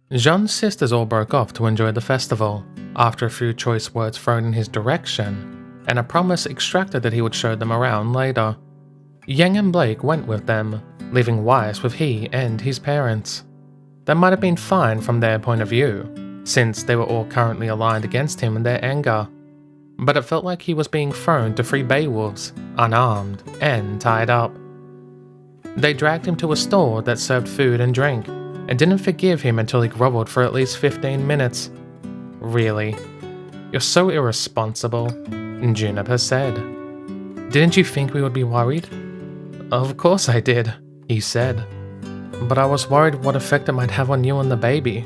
Jaune's sisters all broke off to enjoy the festival, after a few choice words thrown in his direction, and a promise extracted that he would show them around later. Yang and Blake went with them, leaving Weiss with he and his parents. That might have been fine from their point of view, since they were all currently aligned against him in their anger, but it felt like he was being thrown to 3 Beowulfs, unarmed and tied up. They dragged him to a store that served food and drink, and didn't forgive him until he groveled for at least 15 minutes. Really? You're so irresponsible, Juniper said. Didn't you think we would be worried? Of course I did, he said. But I was worried what effect it might have on you and the baby.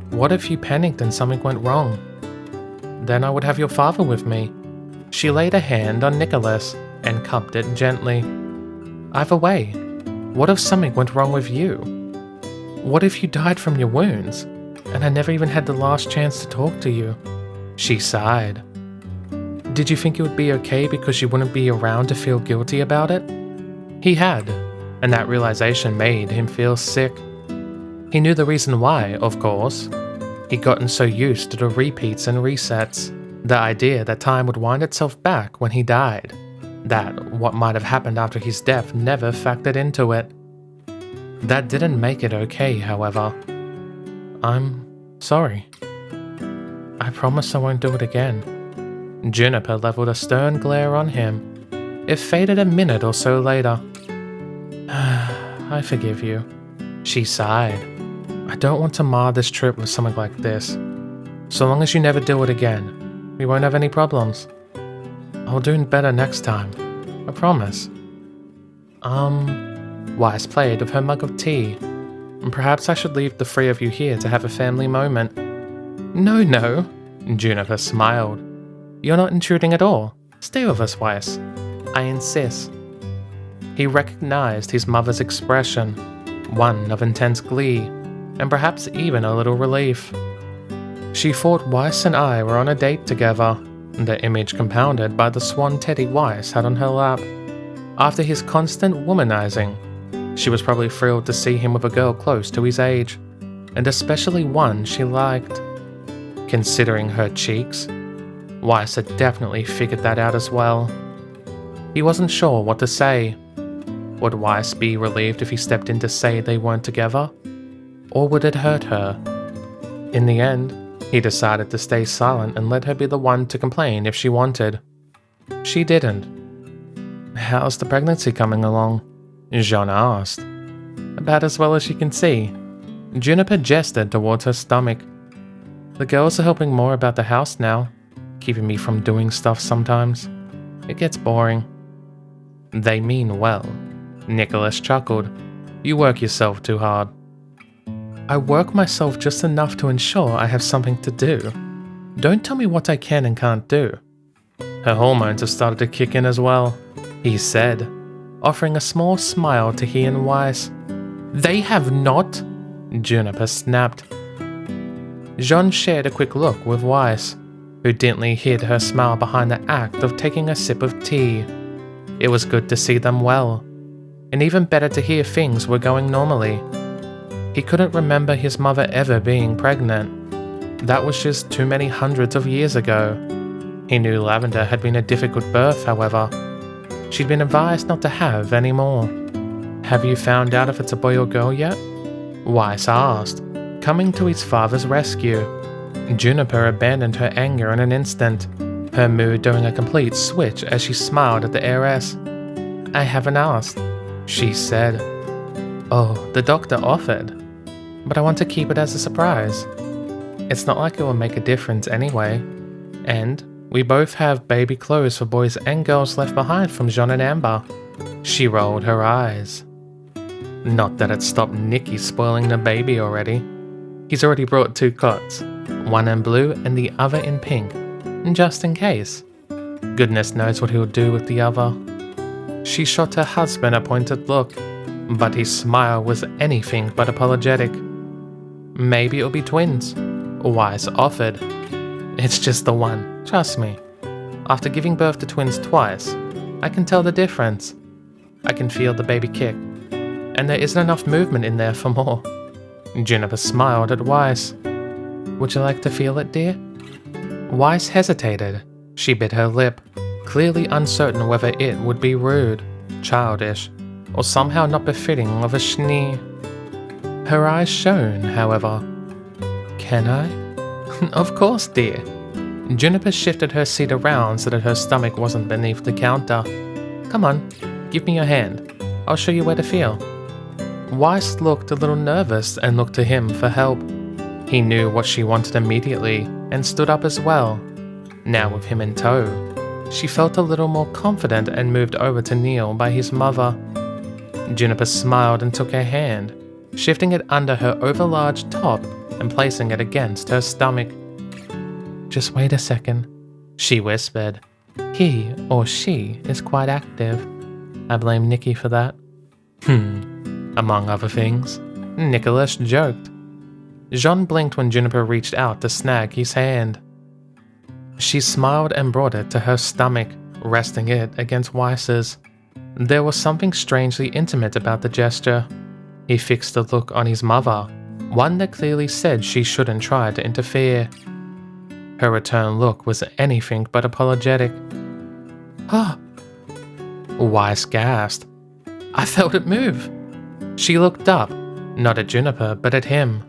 What if you panicked and something went wrong? Then I would have your father with me. She laid a hand on Nicholas and cupped it gently. Either way, what if something went wrong with you? What if you died from your wounds, and I never even had the last chance to talk to you? She sighed. Did you think it would be okay because you wouldn't be around to feel guilty about it? He had, and that realization made him feel sick. He knew the reason why, of course. He'd gotten so used to the repeats and resets, the idea that time would wind itself back when he died, that what might have happened after his death never factored into it. That didn't make it okay, however. I'm sorry. I promise I won't do it again. Juniper leveled a stern glare on him. It faded a minute or so later. I forgive you, she sighed. I don't want to mar this trip with something like this. So long as you never do it again, we won't have any problems. I'll do better next time. I promise. Weiss played with her mug of tea. Perhaps I should leave the 3 of you here to have a family moment. No, Juniper smiled. You're not intruding at all. Stay with us, Weiss. I insist. He recognized his mother's expression, one of intense glee, and perhaps even a little relief. She thought Weiss and I were on a date together, the image compounded by the swan teddy Weiss had on her lap. After his constant womanizing, she was probably thrilled to see him with a girl close to his age, and especially one she liked. Considering her cheeks, Weiss had definitely figured that out as well. He wasn't sure what to say. Would Weiss be relieved if he stepped in to say they weren't together? Or would it hurt her? In the end, he decided to stay silent and let her be the one to complain if she wanted. She didn't. How's the pregnancy coming along? Jaune asked. About as well as she can see. Juniper gestured towards her stomach. The girls are helping more about the house now, keeping me from doing stuff sometimes. It gets boring. They mean well. Nicholas chuckled. You work yourself too hard. I work myself just enough to ensure I have something to do. Don't tell me what I can and can't do. Her hormones have started to kick in as well, he said, offering a small smile to he and Weiss. They have not, Juniper snapped. Jaune shared a quick look with Weiss, who gently hid her smile behind the act of taking a sip of tea. It was good to see them well, and even better to hear things were going normally. He couldn't remember his mother ever being pregnant. That was just too many hundreds of years ago. He knew Lavender had been a difficult birth, however. She'd been advised not to have any more. Have you found out if it's a boy or girl yet? Weiss asked, coming to his father's rescue. Juniper abandoned her anger in an instant, her mood doing a complete switch as she smiled at the heiress. I haven't asked, she said. Oh, the doctor offered, but I want to keep it as a surprise. It's not like it will make a difference anyway, and we both have baby clothes for boys and girls left behind from Jaune and Amber. She rolled her eyes. Not that it stopped Nicky spoiling the baby already. He's already brought 2 cots, one in blue and the other in pink, just in case. Goodness knows what he'll do with the other. She shot her husband a pointed look, but his smile was anything but apologetic. Maybe it'll be twins, Weiss offered. It's just the one, trust me. After giving birth to twins twice, I can tell the difference. I can feel the baby kick, and there isn't enough movement in there for more. Juniper smiled at Weiss. Would you like to feel it, dear? Weiss hesitated. She bit her lip, clearly uncertain whether it would be rude, childish, or somehow not befitting of a schnee. Her eyes shone, however. Can I? Of course, dear. Juniper shifted her seat around so that her stomach wasn't beneath the counter. Come on, give me your hand. I'll show you where to feel. Weiss looked a little nervous and looked to him for help. He knew what she wanted immediately and stood up as well. Now with him in tow, she felt a little more confident and moved over to kneel by his mother. Juniper smiled and took her hand, shifting it under her overlarge top and placing it against her stomach. Just wait a second, she whispered. He or she is quite active. I blame Nikki for that. Among other things, Nicholas joked. Jaune blinked when Juniper reached out to snag his hand. She smiled and brought it to her stomach, resting it against Weiss's. There was something strangely intimate about the gesture. He fixed a look on his mother, one that clearly said she shouldn't try to interfere. Her return look was anything but apologetic. Ah! Weiss gasped. I felt it move. She looked up, not at Juniper, but at him.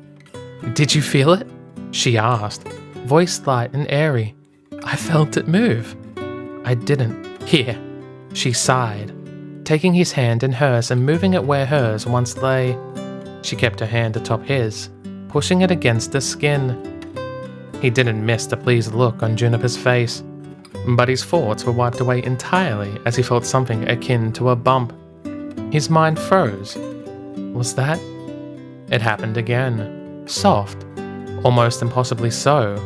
Did you feel it? She asked, voice light and airy. I felt it move. I didn't. Here. She sighed, taking his hand in hers and moving it where hers once lay. She kept her hand atop his, pushing it against the skin. He didn't miss the pleased look on Juniper's face, but his thoughts were wiped away entirely as he felt something akin to a bump. His mind froze. Was that? It happened again. Soft. Almost impossibly so.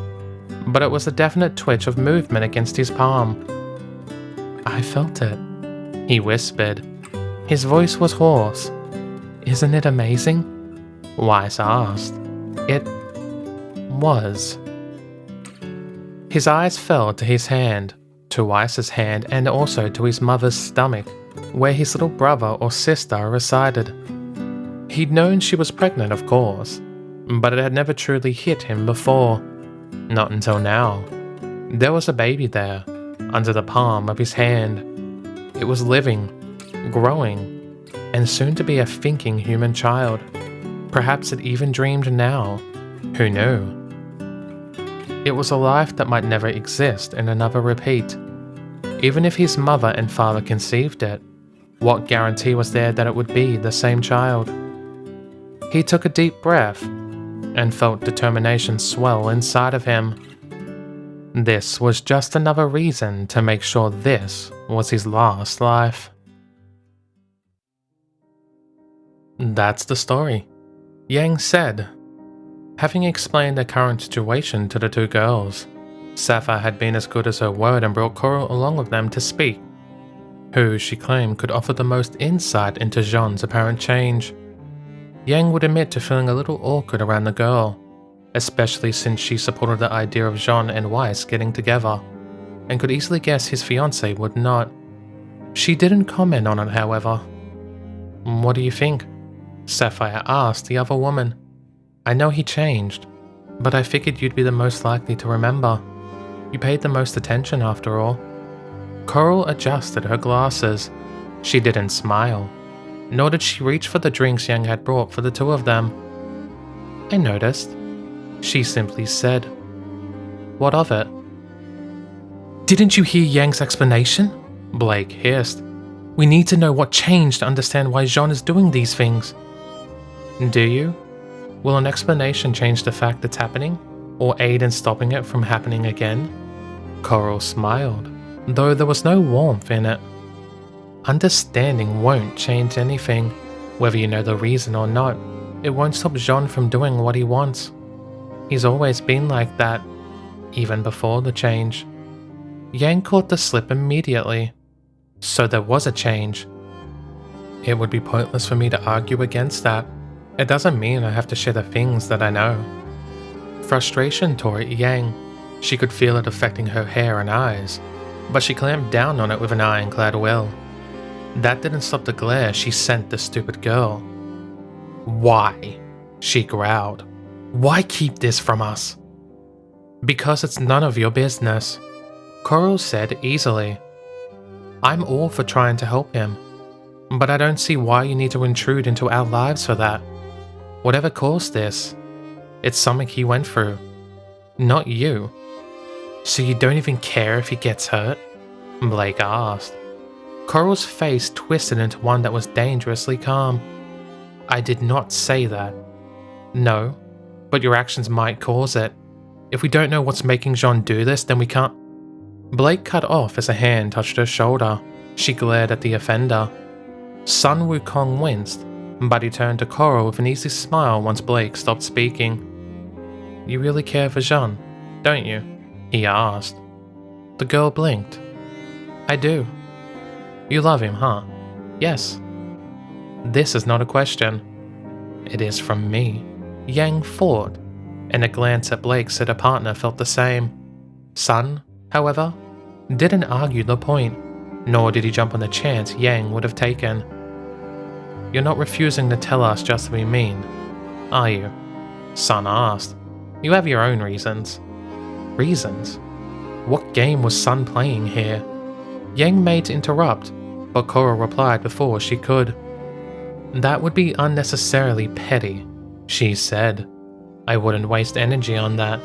But it was a definite twitch of movement against his palm. I felt it, he whispered. His voice was hoarse. Isn't it amazing? Weiss asked. It was. His eyes fell to his hand, to Weiss's hand, and also to his mother's stomach, where his little brother or sister resided. He'd known she was pregnant, of course, but it had never truly hit him before. Not until now. There was a baby there, under the palm of his hand. It was living, growing, and soon to be a thinking human child. Perhaps it even dreamed now. Who knew? It was a life that might never exist in another repeat. Even if his mother and father conceived it, what guarantee was there that it would be the same child? He took a deep breath and felt determination swell inside of him. This was just another reason to make sure this was his last life. That's the story, Yang said. Having explained the current situation to the two girls, Sapphire had been as good as her word and brought Coral along with them to speak, who she claimed could offer the most insight into Jaune's apparent change. Yang would admit to feeling a little awkward around the girl, especially since she supported the idea of Jaune and Weiss getting together, and could easily guess his fiancée would not. She didn't comment on it, however. What do you think? Sapphire asked the other woman. I know he changed, but I figured you'd be the most likely to remember. You paid the most attention after all. Coral adjusted her glasses. She didn't smile, nor did she reach for the drinks Yang had brought for the two of them. I noticed, she simply said. What of it? Didn't you hear Yang's explanation? Blake hissed. We need to know what changed to understand why Jaune is doing these things. Do you? Will an explanation change the fact it's happening, or aid in stopping it from happening again? Coral smiled, though there was no warmth in it. Understanding won't change anything, whether you know the reason or not. It won't stop Jaune from doing what he wants. He's always been like that, even before the change. Yang caught the slip immediately. So there was a change. It would be pointless for me to argue against that. It doesn't mean I have to share the things that I know. Frustration tore at Yang. She could feel it affecting her hair and eyes, but she clamped down on it with an ironclad will. That didn't stop the glare she sent the stupid girl. Why? She growled. Why keep this from us? Because it's none of your business, Coral said easily. I'm all for trying to help him, but I don't see why you need to intrude into our lives for that. Whatever caused this, it's something he went through, not you. So you don't even care if he gets hurt? Blake asked. Coral's face twisted into one that was dangerously calm. I did not say that. No, but your actions might cause it. If we don't know what's making Jaune do this, then we can't. Blake cut off as a hand touched her shoulder. She glared at the offender. Sun Wukong winced, but he turned to Coral with an easy smile once Blake stopped speaking. You really care for Jaune, don't you? He asked. The girl blinked. I do. You love him, huh? Yes. This is not a question. It is from me. Yang thought, and a glance at Blake said her partner felt the same. Sun, however, didn't argue the point, nor did he jump on the chance Yang would have taken. You're not refusing to tell us just to be mean, are you? Sun asked. You have your own reasons. Reasons? What game was Sun playing here? Yang made to interrupt, but Coral replied before she could. That would be unnecessarily petty, she said. I wouldn't waste energy on that.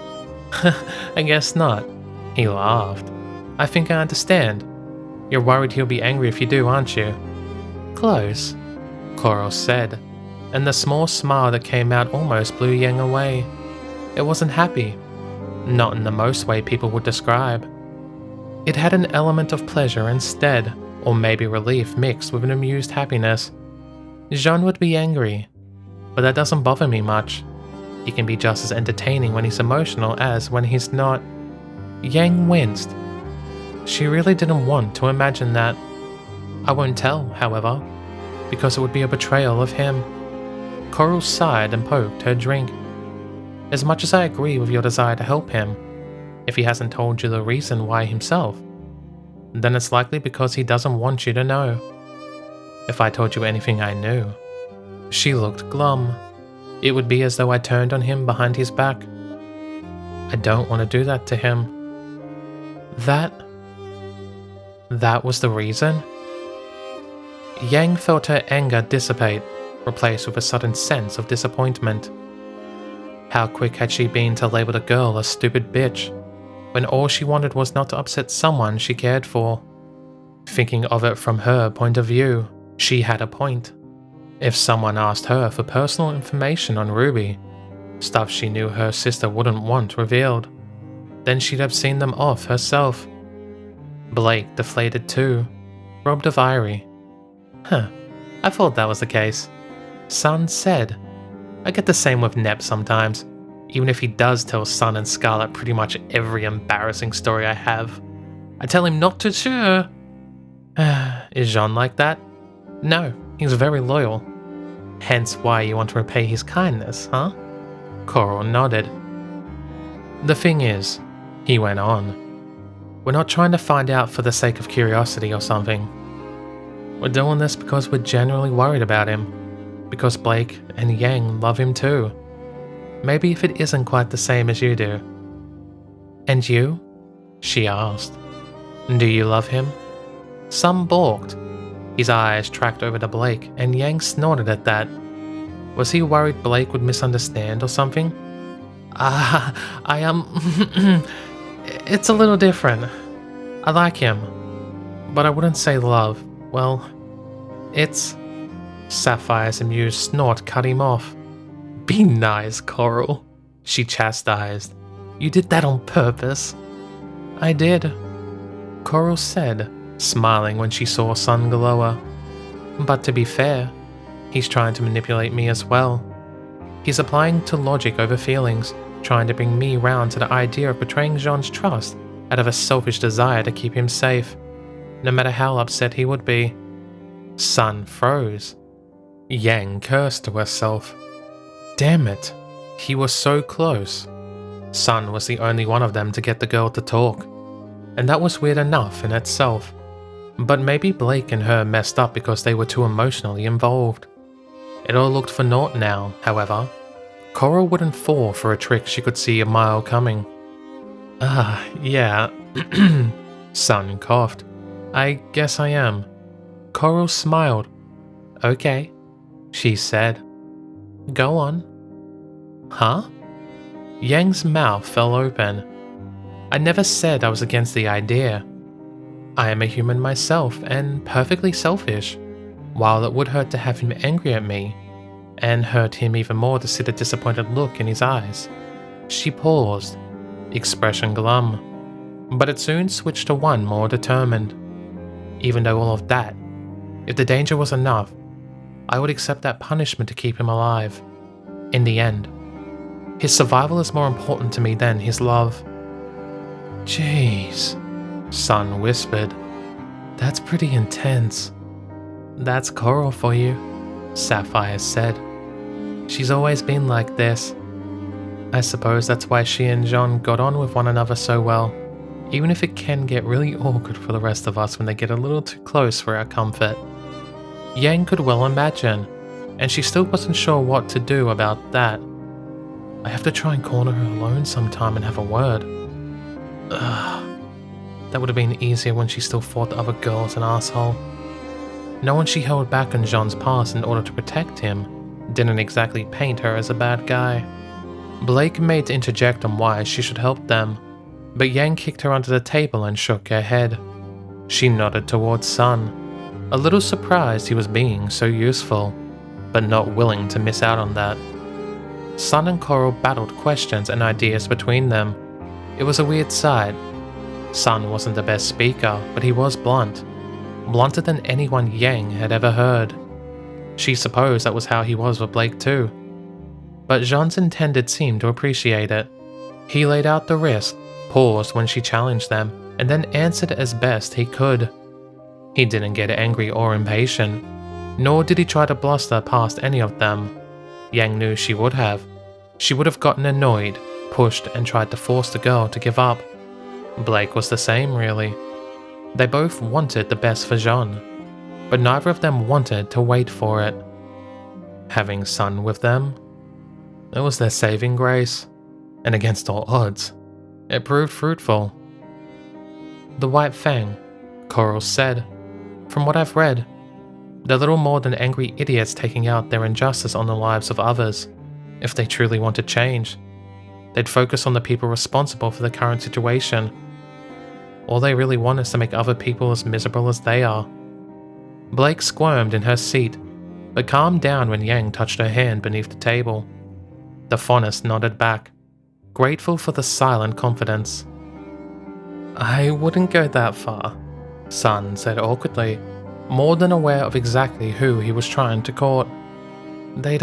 I guess not. He laughed. I think I understand. You're worried he'll be angry if you do, aren't you? Close, Coral said, and the small smile that came out almost blew Yang away. It wasn't happy. Not in the most way people would describe. It had an element of pleasure instead, or maybe relief mixed with an amused happiness. Jaune would be angry, but that doesn't bother me much. He can be just as entertaining when he's emotional as when he's not. Yang winced. She really didn't want to imagine that. I won't tell, however, because it would be a betrayal of him. Coral sighed and poked her drink. As much as I agree with your desire to help him, if he hasn't told you the reason why himself, then it's likely because he doesn't want you to know. If I told you anything I knew, she looked glum. It would be as though I turned on him behind his back. I don't want to do that to him. That was the reason? Yang felt her anger dissipate, replaced with a sudden sense of disappointment. How quick had she been to label the girl a stupid bitch, when all she wanted was not to upset someone she cared for. Thinking of it from her point of view, she had a point. If someone asked her for personal information on Ruby, stuff she knew her sister wouldn't want revealed, then she'd have seen them off herself. Blake deflated too, robbed of Irie. I thought that was the case. Sun said. I get the same with Nep sometimes, even if he does tell Sun and Scarlet pretty much every embarrassing story I have. I tell him not to share. Is Jaune like that? No, he's very loyal. Hence why you want to repay his kindness, huh? Coral nodded. The thing is, he went on, we're not trying to find out for the sake of curiosity or something. We're doing this because we're genuinely worried about him. Because Blake and Yang love him too. Maybe if it isn't quite the same as you do. And you? She asked. Do you love him? Sun balked. His eyes tracked over to Blake, and Yang snorted at that. Was he worried Blake would misunderstand or something? It's a little different. I like him, but I wouldn't say love. Well, it's... Sapphire's amused snort cut him off. Be nice, Coral, she chastised. You did that on purpose. I did, Coral said, smiling when she saw Sun glower. But to be fair, he's trying to manipulate me as well. He's applying to logic over feelings, trying to bring me round to the idea of betraying Jaune's trust out of a selfish desire to keep him safe, no matter how upset he would be. Sun froze. Yang cursed to herself. Damn it, he was so close. Sun was the only one of them to get the girl to talk, and that was weird enough in itself. But maybe Blake and her messed up because they were too emotionally involved. It all looked for naught now, however. Coral wouldn't fall for a trick she could see a mile coming. Yeah. Sun coughed. I guess I am. Coral smiled. Okay, she said. Go on. Huh? Yang's mouth fell open. I never said I was against the idea. I am a human myself and perfectly selfish. While it would hurt to have him angry at me, and hurt him even more to see the disappointed look in his eyes. She paused, expression glum, but it soon switched to one more determined. Even though all of that, if the danger was enough, I would accept that punishment to keep him alive. In the end, his survival is more important to me than his love. Jeez, Sun whispered. That's pretty intense. That's Coral for you, Sapphire said. She's always been like this. I suppose that's why she and Jaune got on with one another so well, even if it can get really awkward for the rest of us when they get a little too close for our comfort. Yang could well imagine, and she still wasn't sure what to do about that. I have to try and corner her alone sometime and have a word. Ugh. That would have been easier when she still thought the other girl was an asshole. Knowing she held back on Jaune's past in order to protect him didn't exactly paint her as a bad guy. Blake made to interject on why she should help them, but Yang kicked her under the table and shook her head. She nodded towards Sun, a little surprised he was being so useful, but not willing to miss out on that. Sun and Coral battled questions and ideas between them. It was a weird sight. Sun wasn't the best speaker, but he was blunt. Blunter than anyone Yang had ever heard. She supposed that was how he was with Blake too. But Jaune's intended seemed to appreciate it. He laid out the risk, paused when she challenged them, and then answered as best he could. He didn't get angry or impatient, nor did he try to bluster past any of them. Yang knew she would have. She would have gotten annoyed, pushed, and tried to force the girl to give up. Blake was the same, really. They both wanted the best for Jaune, but neither of them wanted to wait for it. Having Sun with them, it was their saving grace, and against all odds, it proved fruitful. The White Fang, Coral said. From what I've read, they're little more than angry idiots taking out their injustice on the lives of others. If they truly wanted change, they'd focus on the people responsible for the current situation. All they really want is to make other people as miserable as they are. Blake squirmed in her seat, but calmed down when Yang touched her hand beneath the table. The faunus nodded back, grateful for the silent confidence. I wouldn't go that far, Sun said awkwardly, more than aware of exactly who he was trying to court. They'd,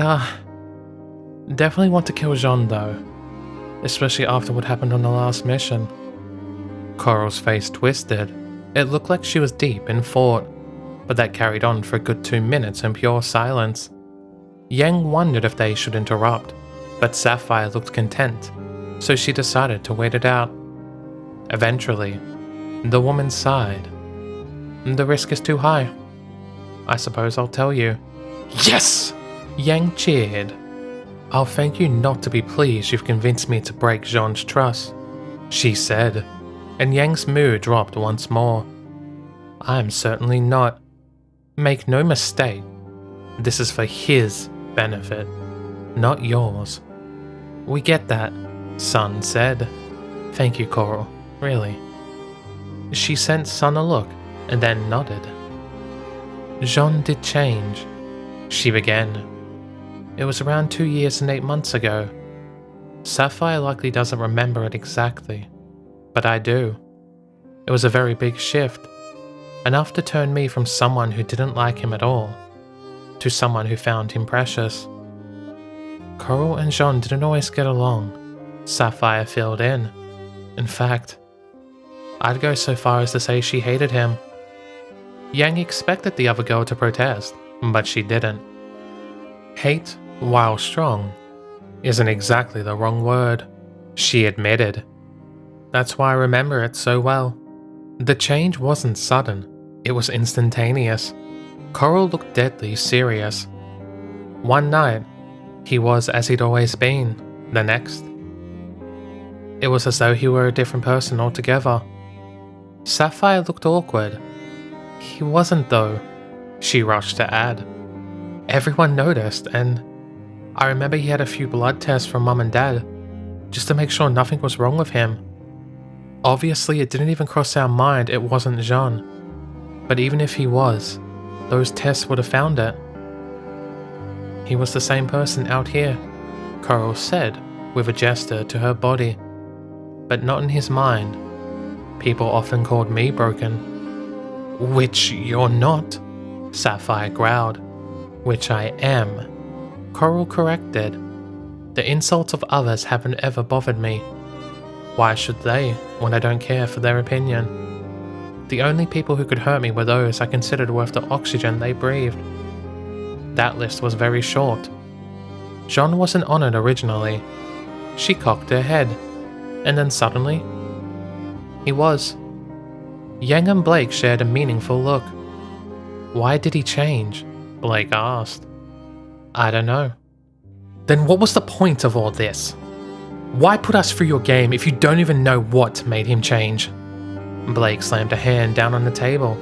definitely want to kill Jaune though, especially after what happened on the last mission. Coral's face twisted. It looked like she was deep in thought, but that carried on for a good 2 minutes in pure silence. Yang wondered if they should interrupt, but Sapphire looked content, so she decided to wait it out. Eventually, the woman sighed. The risk is too high. I suppose I'll tell you. Yes! Yang cheered. I'll thank you not to be pleased you've convinced me to break Jaune's trust, she said, and Yang's mood dropped once more. I'm certainly not. Make no mistake, this is for his benefit, not yours. We get that, Sun said. Thank you, Coral, really. She sent Sun a look, and then nodded. Jaune did change, she began. It was around 2 years and 8 months ago. Sapphire likely doesn't remember it exactly, but I do. It was a very big shift, enough to turn me from someone who didn't like him at all, to someone who found him precious. Coral and Jaune didn't always get along, Sapphire filled in. In fact, I'd go so far as to say she hated him. Yang expected the other girl to protest, but she didn't. Hate, while strong, isn't exactly the wrong word, she admitted. That's why I remember it so well. The change wasn't sudden, it was instantaneous. Coral looked deadly serious. One night, He was as he'd always been, the next. It was as though he were a different person altogether. Sapphire looked awkward. He wasn't though, she rushed to add. Everyone noticed, and I remember he had a few blood tests from Mum and Dad, just to make sure nothing was wrong with him. Obviously it didn't even cross our mind it wasn't Jaune. But even if he was, those tests would have found it. He was the same person out here, Coral said with a gesture to her body. But not in his mind. People often called me broken. Which you're not, Sapphire growled. Which I am, Coral corrected. The insults of others haven't ever bothered me. Why should they, when I don't care for their opinion? The only people who could hurt me were those I considered worth the oxygen they breathed. That list was very short. Jaune wasn't on it originally. She cocked her head, and then suddenly, he was. Yang and Blake shared a meaningful look. Why did he change? Blake asked. I don't know. Then what was the point of all this? Why put us through your game if you don't even know what made him change? Blake slammed a hand down on the table.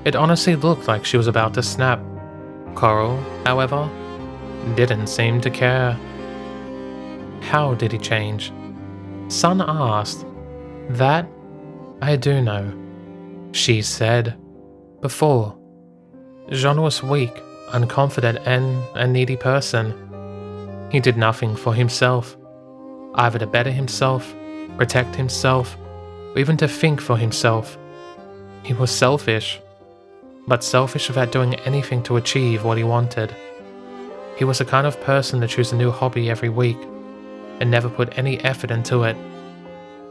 It honestly looked like she was about to snap. Coral, however, didn't seem to care. How did he change? Sun asked. That, I do know. She said. Before, Jaune was weak, unconfident, and a needy person. He did nothing for himself, either to better himself, protect himself, or even to think for himself. He was selfish, but selfish without doing anything to achieve what he wanted. He was the kind of person to choose a new hobby every week, and never put any effort into it.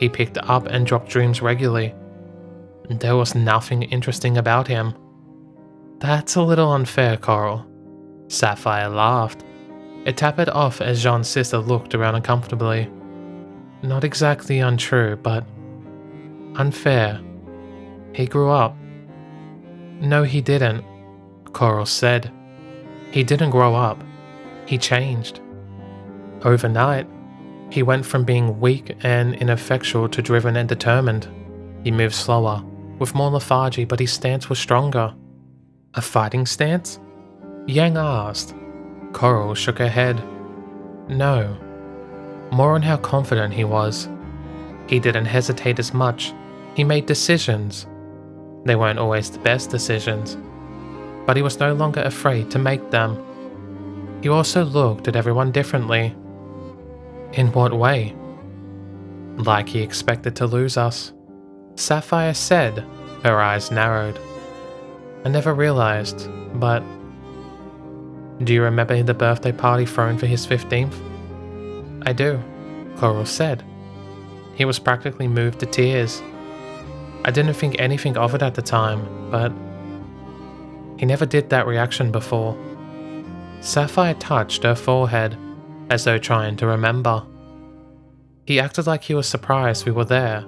He picked up and dropped dreams regularly. There was nothing interesting about him. That's a little unfair, Coral. Sapphire laughed. It tapered off as Jaune's sister looked around uncomfortably. Not exactly untrue, but unfair. He grew up. No, he didn't, Coral said. He didn't grow up. He changed. Overnight, he went from being weak and ineffectual to driven and determined. He moved slower, with more lethargy, but his stance was stronger. A fighting stance? Yang asked. Coral shook her head. No. More on how confident he was. He didn't hesitate as much. He made decisions. They weren't always the best decisions, but he was no longer afraid to make them. He also looked at everyone differently. In what way? Like he expected to lose us. Sapphire said, her eyes narrowed. I never realized, but... Do you remember the birthday party thrown for his 15th? I do, Coral said. He was practically moved to tears. I didn't think anything of it at the time, but... He never did that reaction before. Sapphire touched her forehead, as though trying to remember. He acted like he was surprised we were there,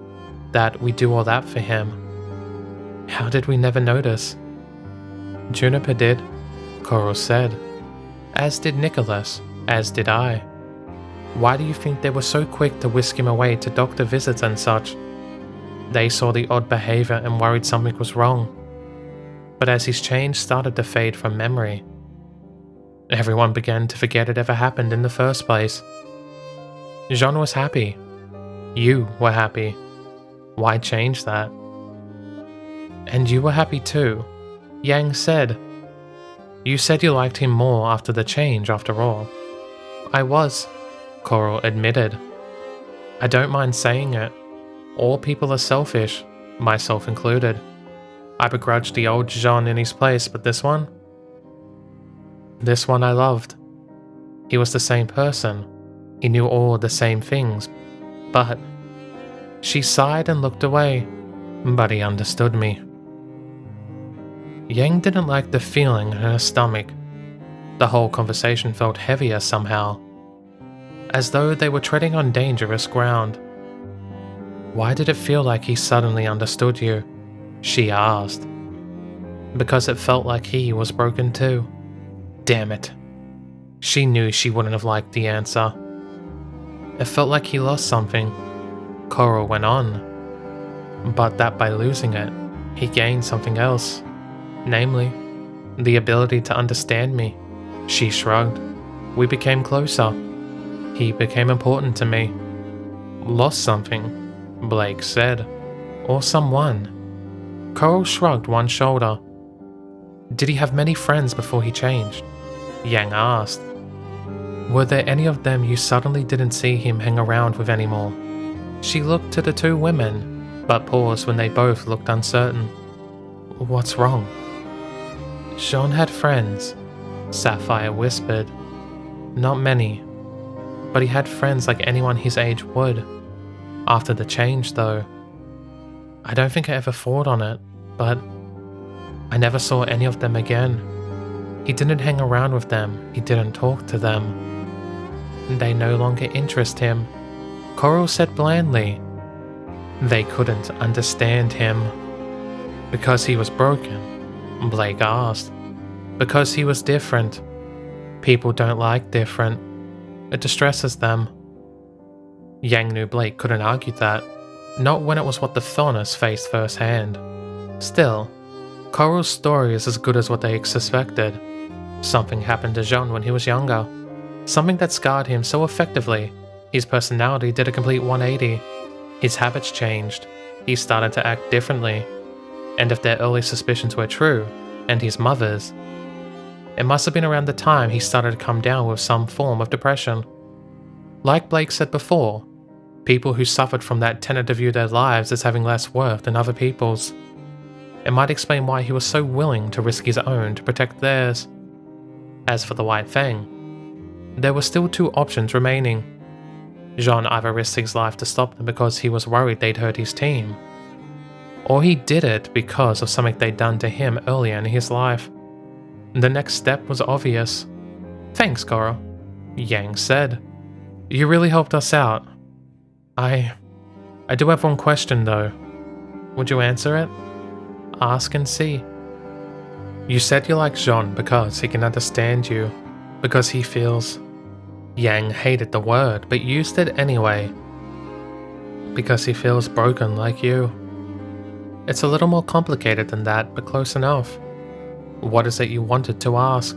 that we'd do all that for him. How did we never notice? Juniper did, Coral said. As did Nicholas, as did I. Why do you think they were so quick to whisk him away to doctor visits and such? They saw the odd behavior and worried something was wrong. But as his change started to fade from memory, everyone began to forget it ever happened in the first place. Jaune was happy. You were happy. Why change that? And you were happy too, Yang said. You said you liked him more after the change, after all. I was, Coral admitted. I don't mind saying it. All people are selfish, myself included. I begrudged the old Jaune in his place, but this one I loved. He was the same person. He knew all the same things, but... She sighed and looked away, but he understood me. Yang didn't like the feeling in her stomach. The whole conversation felt heavier somehow, as though they were treading on dangerous ground. Why did it feel like he suddenly understood you? She asked. Because it felt like he was broken too. Damn it. She knew she wouldn't have liked the answer. It felt like he lost something. Coral went on. But that by losing it, he gained something else. Namely, the ability to understand me. She shrugged. We became closer. He became important to me. Lost something, Blake said. Or someone. Coral shrugged one shoulder. Did he have many friends before he changed? Yang asked. Were there any of them you suddenly didn't see him hang around with anymore? She looked to the two women, but paused when they both looked uncertain. What's wrong? Jaune had friends, Sapphire whispered. Not many, but he had friends like anyone his age would. After the change, though, I don't think I ever thought on it, but I never saw any of them again. He didn't hang around with them, he didn't talk to them. They no longer interest him, Coral said blandly. They couldn't understand him. Because he was broken? Blake asked. Because he was different. People don't like different. It distresses them. Yang knew Blake couldn't argue that, not when it was what the Faunus faced firsthand. Still, Coral's story is as good as what they suspected. Something happened to Jaune when he was younger. Something that scarred him so effectively, his personality did a complete 180. His habits changed. He started to act differently. And if their early suspicions were true, and his mother's, it must have been around the time he started to come down with some form of depression. Like Blake said before, people who suffered from that tended to view their lives as having less worth than other people's. It might explain why he was so willing to risk his own to protect theirs. As for the White Fang, there were still two options remaining. Jaune either risked his life to stop them because he was worried they'd hurt his team, or he did it because of something they'd done to him earlier in his life. The next step was obvious. Thanks, Coral, Yang said. You really helped us out. I do have one question though. Would you answer it? Ask and see. You said you like Jaune because he can understand you, because he feels... Yang hated the word, but used it anyway. Because he feels broken like you. It's a little more complicated than that, but close enough. What is it you wanted to ask?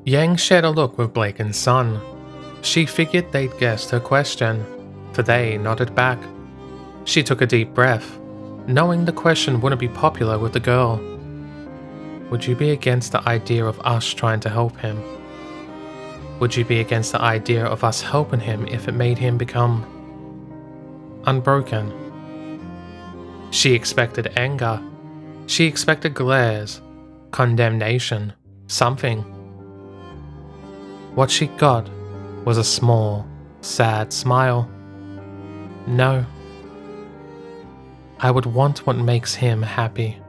Yang shared a look with Blake and Sun. She figured they'd guessed her question, for they nodded back. She took a deep breath, knowing the question wouldn't be popular with the girl. Would you be against the idea of us trying to help him? Would you be against the idea of us helping him if it made him become unbroken? She expected anger. She expected glares, condemnation, something. What she got was a small, sad smile. No. I would want what makes him happy.